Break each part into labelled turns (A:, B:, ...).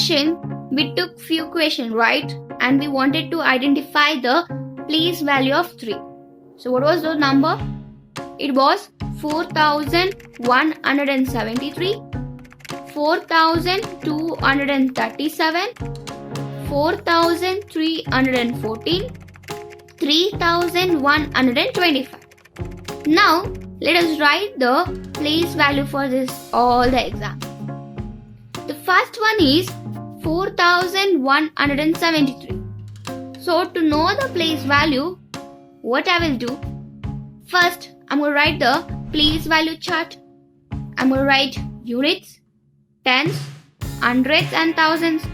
A: section, we took few questions, right? And we wanted to identify the place value of 3. So what was the number? It was 4173, 4237, 4314, 3125. Now let us write the place value for all the examples. The first one is 4173. So to know the place value, what I will do? First, I'm going to write the place value chart. I'm going to write units, tens, hundreds and thousands.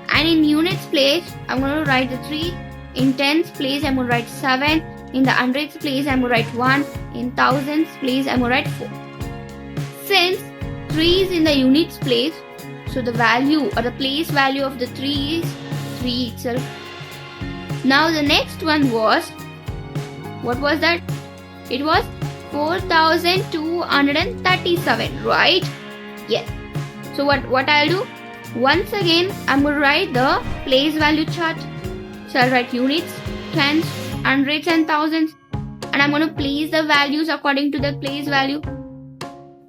A: And in units place, I'm going to write the 3. In tens place, I'm going to write 7. In the hundreds place, I'm going to write 1. In thousands place, I'm going to write 4. Since 3 is in the units place, so the value or the place value of the 3 is 3 itself. Now the next one was, what was that? It was 4237, right? Yes. So what I'll do? Once again, I'm going to write the place value chart. So I'll write units, tens, hundreds and thousands. And I'm going to place the values according to the place value.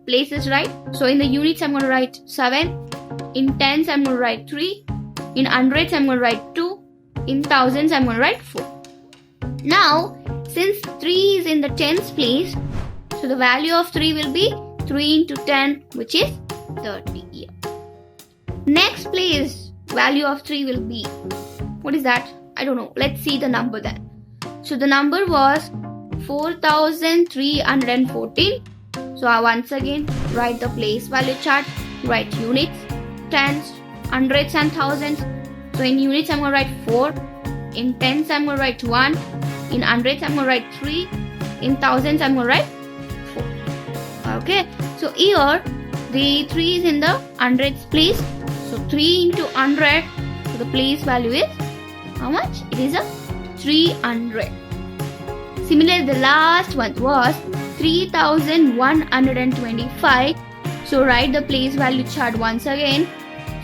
A: Places, right? So in the units, I'm going to write 7. In tens, I'm going to write 3. In hundreds, I'm going to write 2. In thousands, I'm going to write 4. Now, since 3 is in the tens place, so the value of 3 will be 3 into 10, which is 30 here. Next place value of 3 will be, what is that? I don't know. Let's see the number then. So the number was 4314. So I once again write the place value chart, write units, tens, hundreds and thousands. So in units I'm going to write 4. In tens I'm going to write 1. In hundreds I'm going to write 3. In thousands I'm going to write 4. Okay. So here the 3 is in the hundreds place. So 3 into 100. So the place value is how much? It is a 300. Similarly, the last one was 3125. So write the place value chart once again.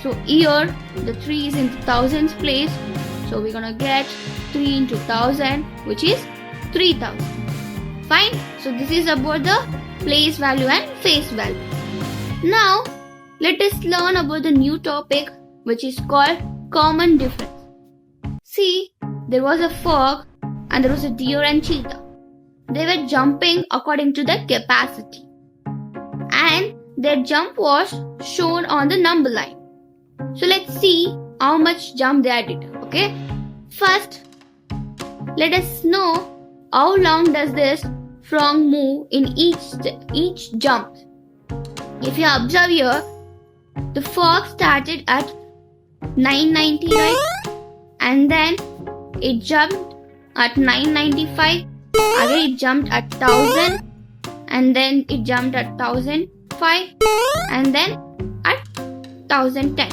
A: So here the 3 is in the thousands place. So we're gonna get 3 into 1000, which is 3000. Fine. So this is about the place value and face value. Now let us learn about the new topic, which is called common difference. See, there was a frog and there was a deer and cheetah. They were jumping according to their capacity. And their jump was shown on the number line. So let's see how much jump they did. Okay. First, let us know how long does this frog move in each jump. If you observe here, the frog started at 990, right? And then it jumped at 995. Again it jumped at 1000. And then it jumped at 1005. And then at 1010.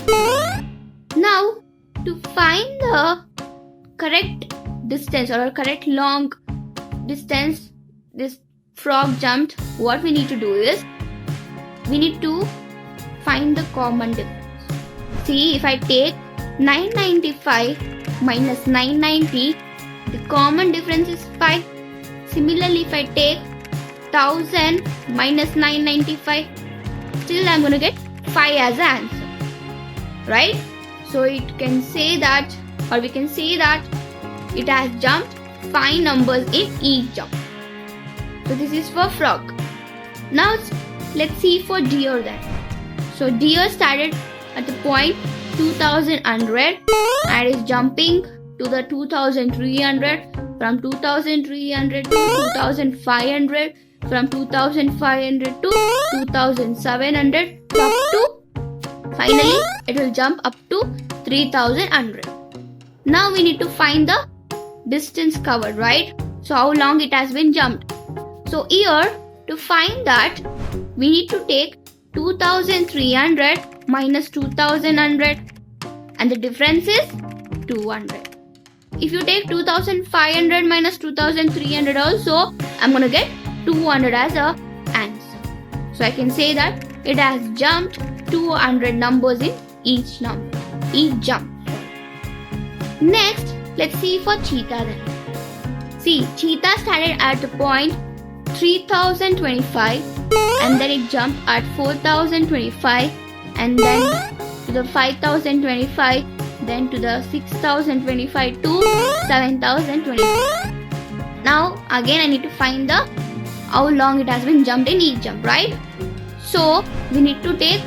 A: Now, to find the correct distance or correct long distance this frog jumped, what we need to do is, we need to find the common difference. See, if I take 995 minus 990, the common difference is 5. Similarly, if I take 1000 minus 995, still I'm going to get 5 as an answer. Right? So it can say that, or we can say that it has jumped 5 numbers in each jump. So this is for frog. Now let's see for deer then. So deer started at the point 2100 and is jumping to the 2300, from 2300 to 2500, from 2500 to 2700, up to finally it will jump up to 3100. Now we need to find the distance covered, right? So how long it has been jumped. So here to find that, we need to take 2300 minus 2100 and the difference is 200. If you take 2500 minus 2300 also, I'm going to get 200 as a answer. So I can say that it has jumped 200 numbers in each number. each jump. Next, let's see for cheetah then. See, cheetah started at the point 3025 and then it jumped at 4025 and then to the 5025, then to the 6025 to 7025. Now again I need to find the how long it has been jumped in each jump, right? So we need to take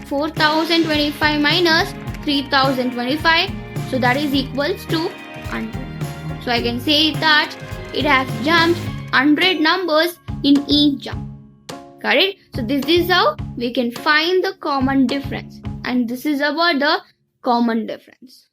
A: 4025 minus 3025, so that is equals to 100. So I can say that it has jumped 100 numbers in each jump. Correct? So this is how we can find the common difference, and this is about the common difference.